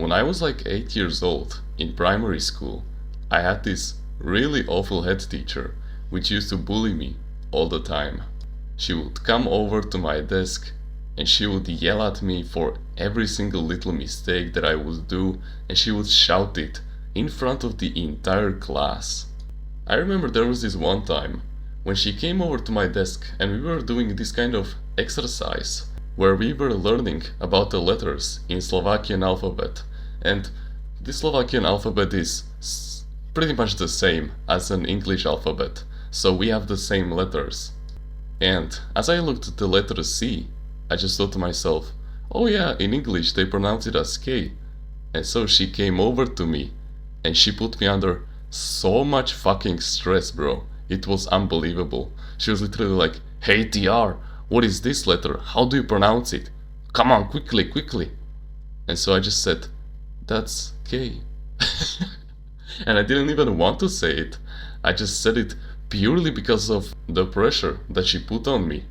When I was like 8 years old, in primary school, I had this really awful head teacher, which used to bully me all the time. She would come over to my desk and she would yell at me for every single little mistake that I would do, and she would shout it in front of the entire class. I remember there was this one time when she came over to my desk and we were doing this kind of exercise where we were learning about the letters in Slovakian alphabet, and the Slovakian alphabet is pretty much the same as an English alphabet, so we have the same letters. And as I looked at the letter C, I just thought to myself, oh yeah, in English they pronounce it as K. And so she came over to me and she put me under so much fucking stress, bro. It was unbelievable. She was literally like, hey TR, what is this letter? How do you pronounce it? Come on, quickly, quickly. And so I just said, that's K. And I didn't even want to say it. I just said it purely because of the pressure that she put on me.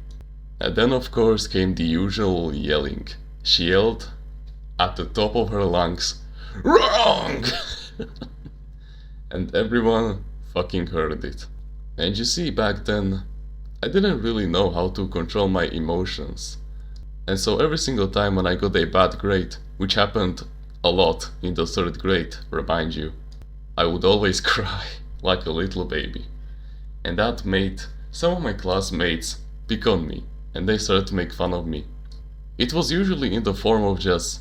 And then of course came the usual yelling. She yelled at the top of her lungs, wrong! And everyone fucking heard it. And you see, back then, I didn't really know how to control my emotions. And so every single time when I got a bad grade, which happened a lot in the 3rd grade, remind you, I would always cry like a little baby. And that made some of my classmates pick on me, and they started to make fun of me. It was usually in the form of just,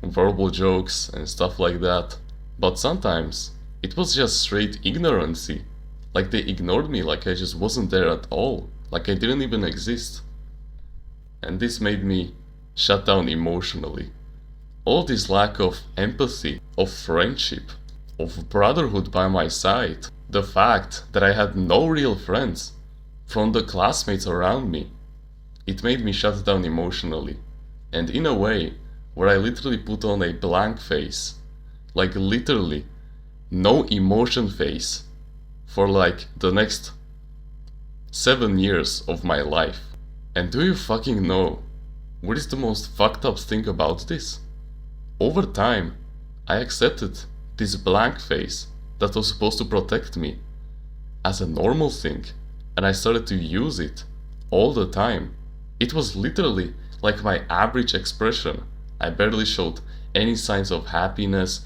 verbal jokes and stuff like that. But sometimes it was just straight ignorancy. Like they ignored me, like I just wasn't there at all, like I didn't even exist. And this made me shut down emotionally. All this lack of empathy, of friendship, of brotherhood by my side, the fact that I had no real friends from the classmates around me, it made me shut down emotionally. And in a way where I literally put on a blank face, like literally no emotion face, for like the next 7 years of my life. And do you fucking know what is the most fucked up thing about this? Over time, I accepted this blank face that was supposed to protect me as a normal thing, and I started to use it all the time. It was literally like my average expression. I barely showed any signs of happiness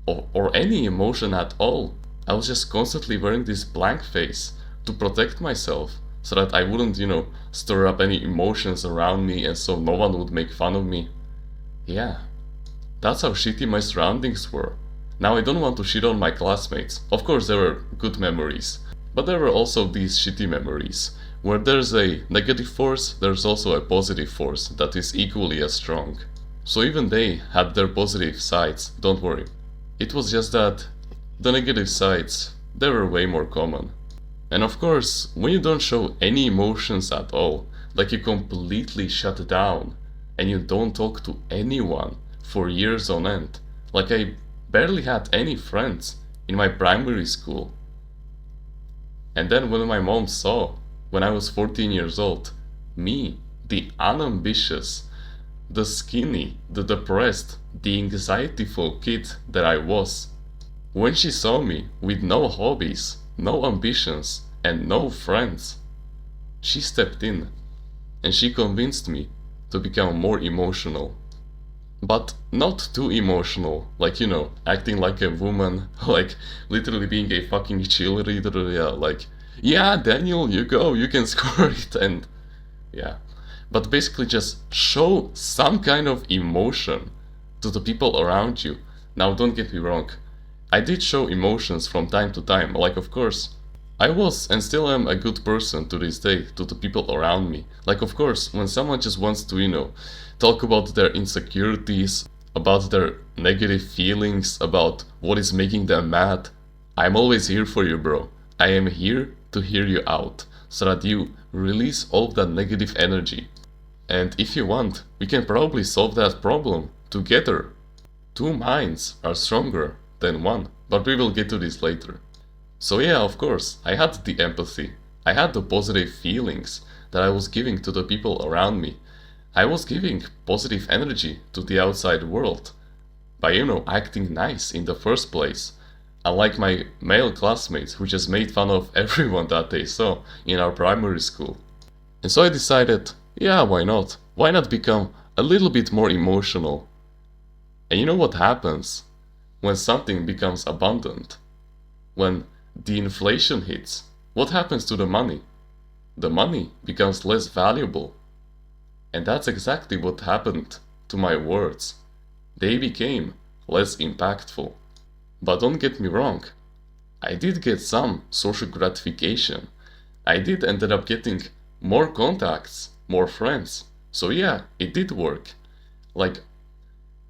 or any emotion at all. I was just constantly wearing this blank face to protect myself so that I wouldn't, stir up any emotions around me and so no one would make fun of me. Yeah, that's how shitty my surroundings were. Now I don't want to shit on my classmates. Of course there were good memories, but there were also these shitty memories. Where there's a negative force, there's also a positive force that is equally as strong. So even they had their positive sides, don't worry. It was just that the negative sides, they were way more common. And of course, when you don't show any emotions at all, like you completely shut down, and you don't talk to anyone for years on end, like I barely had any friends in my primary school. And then when my mom saw, when I was 14 years old, me, the unambitious, the skinny, the depressed, the anxiety-full kid that I was, when she saw me with no hobbies, no ambitions, and no friends, she stepped in and she convinced me to become more emotional. But not too emotional, like acting like a woman, like literally being a fucking cheerleader, yeah, like, yeah, Daniel, you go, you can score it, and yeah. But basically just show some kind of emotion to the people around you. Now don't get me wrong, I did show emotions from time to time, like of course, I was and still am a good person to this day to the people around me. Like of course, when someone just wants to, talk about their insecurities, about their negative feelings, about what is making them mad, I'm always here for you, bro. I am here to hear you out, so that you release all of that negative energy. And if you want, we can probably solve that problem together. Two minds are stronger than one, but we will get to this later. So yeah, of course, I had the empathy, I had the positive feelings that I was giving to the people around me. I was giving positive energy to the outside world. by, acting nice in the first place. Unlike my male classmates who just made fun of everyone that they saw in our primary school. And so I decided, yeah, why not? Why not become a little bit more emotional? And you know what happens when something becomes abundant? When the inflation hits, what happens to the money? The money becomes less valuable. And that's exactly what happened to my words. They became less impactful. But don't get me wrong, I did get some social gratification. I did ended up getting more contacts, more friends. So yeah, it did work. Like,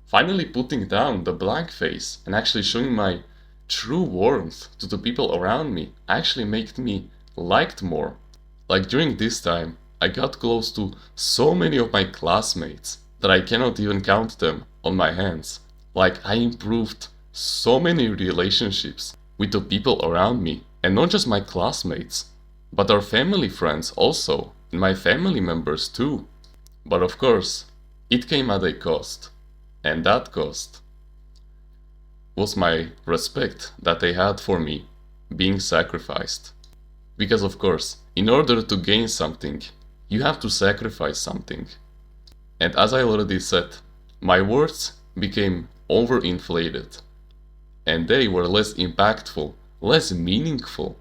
finally putting down the blank face and actually showing my true warmth to the people around me actually made me liked more. Like during this time, I got close to so many of my classmates that I cannot even count them on my hands. Like I improved so many relationships with the people around me, and not just my classmates, but our family friends also, and my family members too. But of course, it came at a cost, and that cost was my respect that they had for me being sacrificed. Because of course, in order to gain something, you have to sacrifice something. And as I already said, my words became overinflated. And they were less impactful, less meaningful.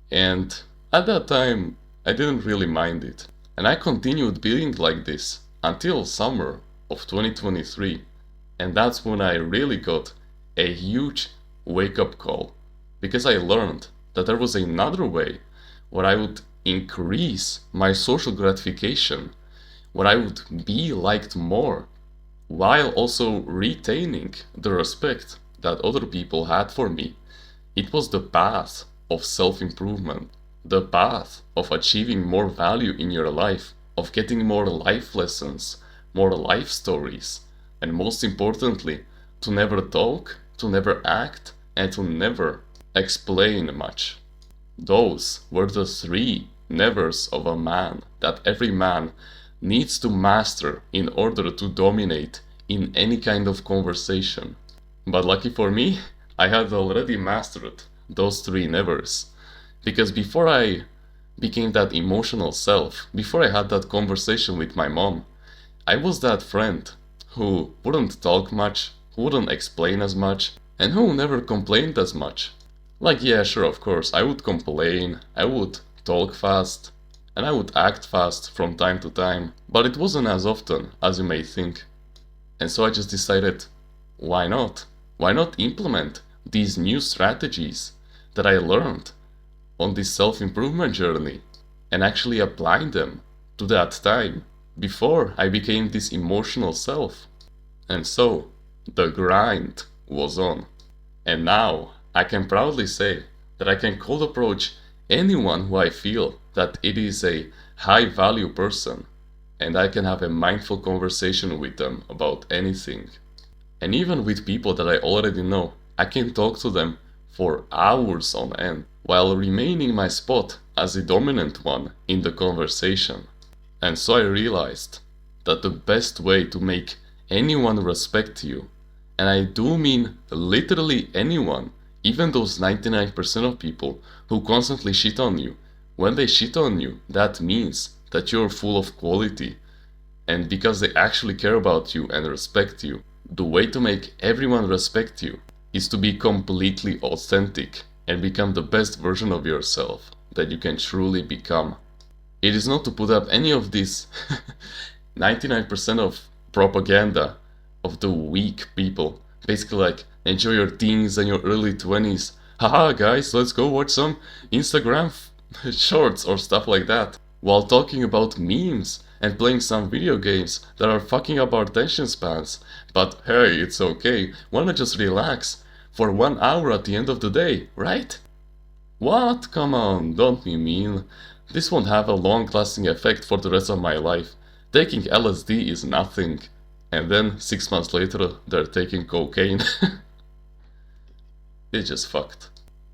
And at that time, I didn't really mind it. And I continued being like this until summer of 2023. And that's when I really got a huge wake-up call. Because I learned that there was another way where I would increase my social gratification, where I would be liked more, while also retaining the respect that other people had for me. It was the path of self-improvement, the path of achieving more value in your life, of getting more life lessons, more life stories, and most importantly, to never talk, to never act, and to never explain much. Those were the 3 nevers of a man that every man needs to master in order to dominate in any kind of conversation. But lucky for me, I had already mastered those 3 nevers. Because before I became that emotional self, before I had that conversation with my mom, I was that friend who wouldn't talk much, who wouldn't explain as much, and who never complained as much. Like, yeah, sure, of course, I would complain, I would talk fast, and I would act fast from time to time, but it wasn't as often as you may think. And so I just decided, why not? Why not implement these new strategies that I learned on this self-improvement journey and actually apply them to that time before I became this emotional self? And so the grind was on. And now I can proudly say that I can cold approach anyone who I feel that it is a high value person, and I can have a mindful conversation with them about anything. And even with people that I already know, I can talk to them for hours on end, while remaining my spot as the dominant one in the conversation. And so I realized that the best way to make anyone respect you, and I do mean literally anyone, even those 99% of people who constantly shit on you, when they shit on you, that means that you're full of quality. And because they actually care about you and respect you, the way to make everyone respect you is to be completely authentic and become the best version of yourself that you can truly become. It is not to put up any of this 99% of propaganda of the weak people. Basically like, enjoy your teens and your early 20s. Haha guys, let's go watch some Instagram shorts or stuff like that. While talking about memes and playing some video games that are fucking up our attention spans. But hey, it's okay. Wanna just relax for 1 hour at the end of the day, right? What? Come on, don't be mean. This won't have a long-lasting effect for the rest of my life. Taking LSD is nothing. And then 6 months later, they're taking cocaine. It's just fucked.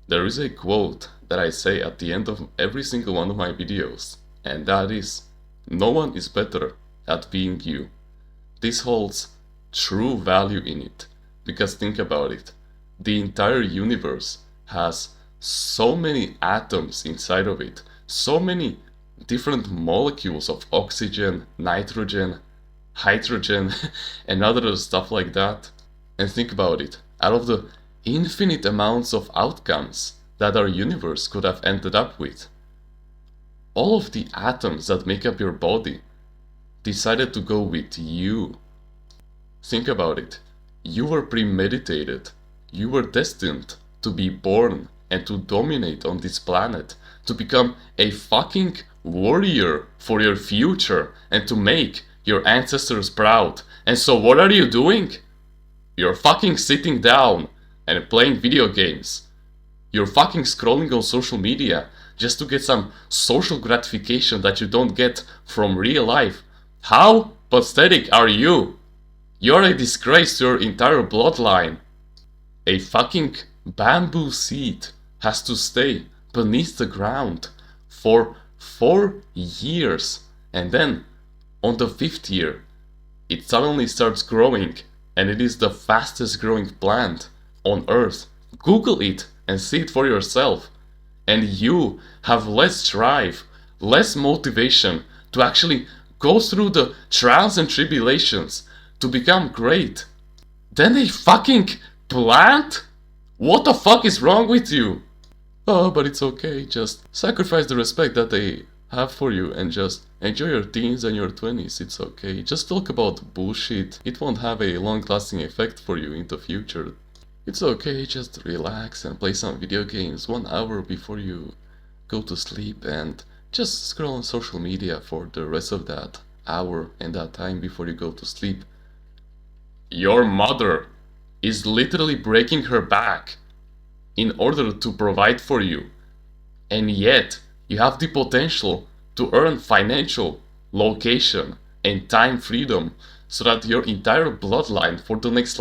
There is a quote that I say at the end of every single one of my videos, and that is, no one is better at being you. This holds true value in it. Because think about it. The entire universe has so many atoms inside of it, so many different molecules of oxygen, nitrogen, hydrogen, and other stuff like that. And think about it. Out of the infinite amounts of outcomes that our universe could have ended up with, all of the atoms that make up your body decided to go with you. Think about it. You were premeditated. You were destined to be born and to dominate on this planet, to become a fucking warrior for your future and to make your ancestors proud. And so what are you doing? You're fucking sitting down and playing video games. You're fucking scrolling on social media just to get some social gratification that you don't get from real life. How pathetic are you? You're a disgrace to your entire bloodline. A fucking bamboo seed has to stay beneath the ground for 4 years, and then on the 5th year it suddenly starts growing, and it is the fastest growing plant on earth. Google it and see it for yourself. And you have less drive, less motivation to actually go through the trials and tribulations to become great than a fucking plant? What the fuck is wrong with you? Oh, but it's okay, just sacrifice the respect that they have for you and just enjoy your teens and your 20s, it's okay. Just talk about bullshit, it won't have a long-lasting effect for you in the future. It's okay, just relax and play some video games 1 hour before you go to sleep and just scroll on social media for the rest of that hour and that time before you go to sleep. Your mother is literally breaking her back in order to provide for you, and yet you have the potential to earn financial, location, and time freedom so that your entire bloodline for the next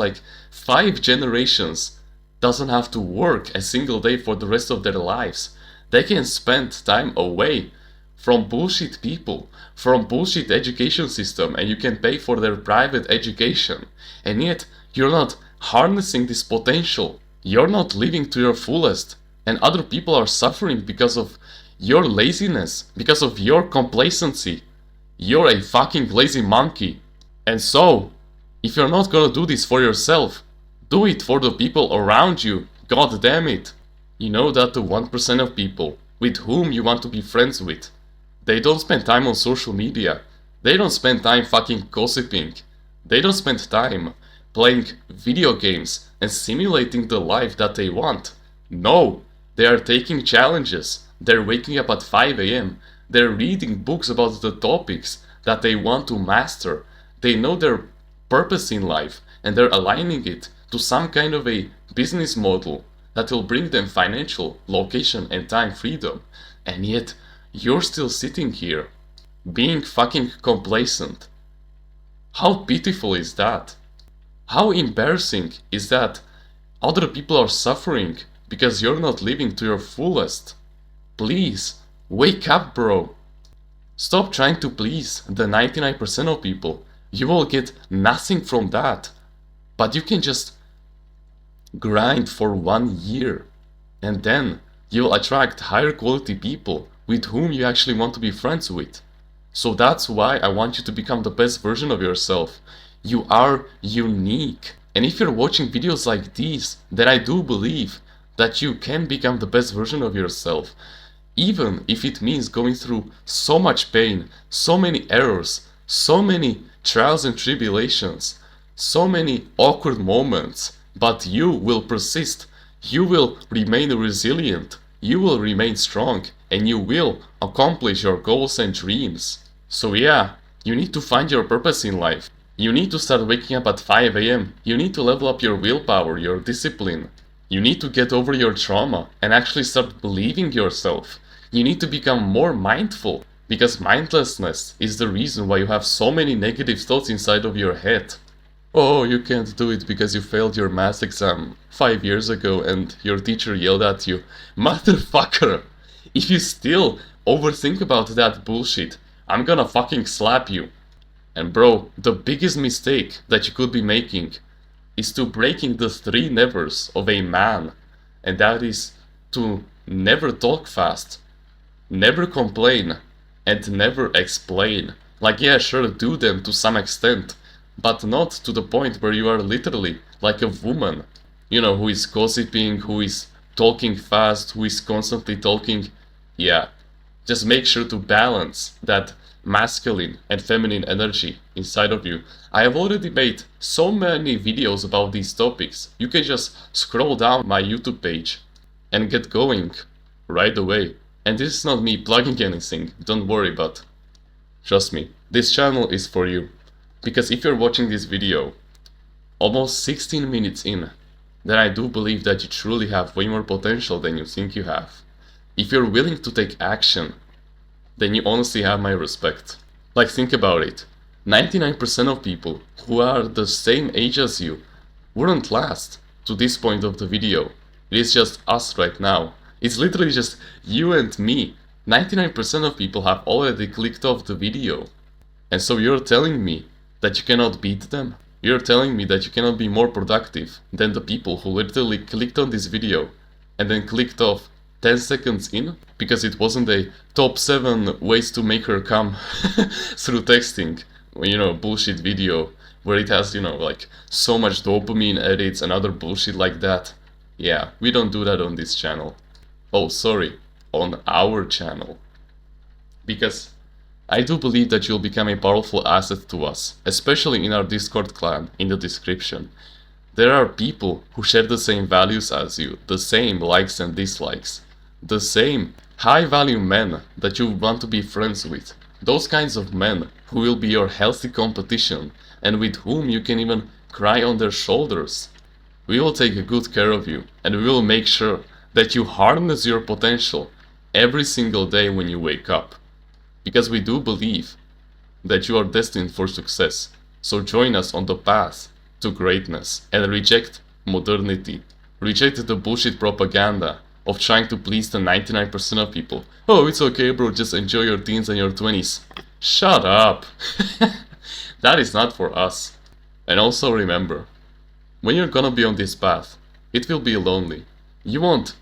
5 generations doesn't have to work a single day for the rest of their lives. They can spend time away from bullshit people, from bullshit education system, and you can pay for their private education. And yet you're not harnessing this potential. You're not living to your fullest, and other people are suffering because of your laziness, because of your complacency. You're a fucking lazy monkey. And so, if you're not gonna do this for yourself, do it for the people around you. God damn it. You know that the 1% of people with whom you want to be friends with, they don't spend time on social media. They don't spend time fucking gossiping. They don't spend time playing video games and simulating the life that they want. No, they are taking challenges. They're waking up at 5 AM. They're reading books about the topics that they want to master. They know their purpose in life and they're aligning it to some kind of a business model that will bring them financial, location, and time freedom. And yet, you're still sitting here, being fucking complacent. How pitiful is that? How embarrassing is that other people are suffering because you're not living to your fullest? Please, wake up, bro. Stop trying to please the 99% of people. You will get nothing from that. But you can just grind for 1 year, and then you'll attract higher quality people with whom you actually want to be friends with. So that's why I want you to become the best version of yourself. You are unique. And if you're watching videos like these, then I do believe that you can become the best version of yourself. Even if it means going through so much pain, so many errors, so many trials and tribulations, so many awkward moments, but you will persist, you will remain resilient, you will remain strong, and you will accomplish your goals and dreams. So yeah, you need to find your purpose in life. You need to start waking up at 5 AM. You need to level up your willpower, your discipline. You need to get over your trauma and actually start believing yourself. You need to become more mindful, because mindlessness is the reason why you have so many negative thoughts inside of your head. Oh, you can't do it because you failed your math exam 5 years ago and your teacher yelled at you. Motherfucker! If you still overthink about that bullshit, I'm gonna fucking slap you. And bro, the biggest mistake that you could be making is to breaking the three nevers of a man, and that is to never talk fast, never complain, and never explain. Like, yeah, sure, do them to some extent, but not to the point where you are literally like a woman, you know, who is gossiping, who is talking fast, who is constantly talking. Yeah, just make sure to balance that masculine and feminine energy inside of you. I have already made so many videos about these topics. You can just scroll down my YouTube page and get going right away. And this is not me plugging anything, don't worry, but trust me, this channel is for you. Because if you're watching this video almost 16 minutes in, then I do believe that you truly have way more potential than you think you have. If you're willing to take action, then you honestly have my respect. Like, think about it. 99% of people who are the same age as you wouldn't last to this point of the video. It is just us right now. It's literally just you and me. 99% of people have already clicked off the video. And so you're telling me that you cannot beat them? You're telling me that you cannot be more productive than the people who literally clicked on this video and then clicked off 10 seconds in because it wasn't a top 7 ways to make her come through texting, you know, bullshit video where it has, you know, like so much dopamine edits and other bullshit like that. Yeah, we don't do that on this channel. Oh, sorry, on our channel. Because I do believe that you'll become a powerful asset to us, especially in our Discord clan in the description. There are people who share the same values as you, the same likes and dislikes, the same high-value men that you want to be friends with. Those kinds of men who will be your healthy competition and with whom you can even cry on their shoulders. We will take good care of you and we will make sure that you harness your potential every single day when you wake up. Because we do believe that you are destined for success. So join us on the path to greatness and reject modernity. Reject the bullshit propaganda of trying to please the 99% of people. Oh, it's okay, bro, just enjoy your teens and your 20s. Shut up. That is not for us. And also remember, when you're gonna be on this path, it will be lonely. You won't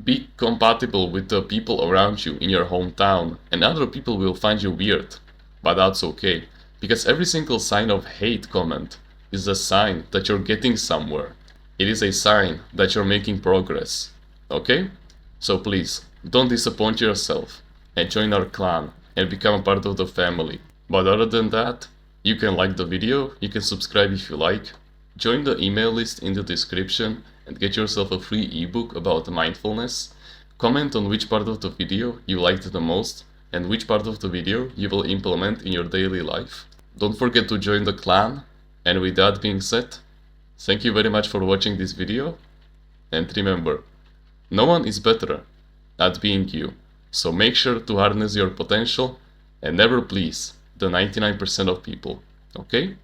be compatible with the people around you in your hometown, and other people will find you weird. But that's okay, because every single sign of hate comment is a sign that you're getting somewhere. It is a sign that you're making progress. Okay? So please, don't disappoint yourself and join our clan and become a part of the family. But other than that, you can like the video, you can subscribe if you like, join the email list in the description and get yourself a free ebook about mindfulness. Comment on which part of the video you liked the most and which part of the video you will implement in your daily life. Don't forget to join the clan, and with that being said, thank you very much for watching this video, and remember, no one is better at being you, so make sure to harness your potential and never please the 99% of people, okay?